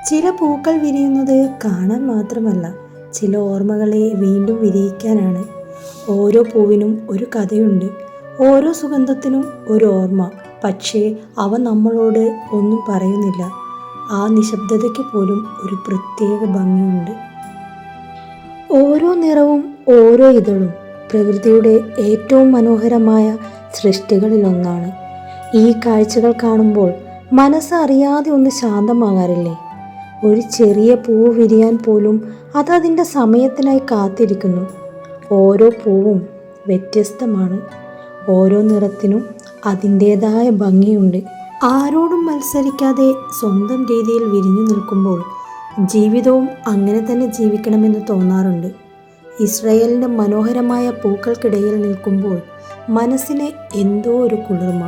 ചില പൂക്കൾ വിരിയുന്നത് കാണാൻ മാത്രമല്ല, ചില ഓർമ്മകളെ വീണ്ടും വിരിയിക്കാനാണ്. ഓരോ പൂവിനും ഒരു കഥയുണ്ട്, ഓരോ സുഗന്ധത്തിനും ഒരു ഓർമ്മ. പക്ഷേ അവ നമ്മളോട് ഒന്നും പറയുന്നില്ല. ആ നിശബ്ദതയ്ക്ക് പോലും ഒരു പ്രത്യേക ഭംഗിയുണ്ട്. ഓരോ നിറവും ഓരോ ഇതളും പ്രകൃതിയുടെ ഏറ്റവും മനോഹരമായ സൃഷ്ടികളിലൊന്നാണ്. ഈ കാഴ്ചകൾ കാണുമ്പോൾ മനസ്സ് അറിയാതെ ഒന്ന് ശാന്തമാകാറില്ലേ? ഒരു ചെറിയ പൂവ് വിരിയാൻ പോലും അതതിൻ്റെ സമയത്തിനായി കാത്തിരിക്കുന്നു. ഓരോ പൂവും വ്യത്യസ്തമാണ്, ഓരോ നിറത്തിനും അതിൻ്റേതായ ഭംഗിയുണ്ട്. ആരോടും മത്സരിക്കാതെ സ്വന്തം രീതിയിൽ വിരിഞ്ഞു നിൽക്കുമ്പോൾ ജീവിതവും അങ്ങനെ തന്നെ ജീവിക്കണമെന്ന് തോന്നാറുണ്ട്. ഇസ്രായേലിൻ്റെ മനോഹരമായ പൂക്കൾക്കിടയിൽ നിൽക്കുമ്പോൾ മനസ്സിന് എന്തോ ഒരു കുളിർമ.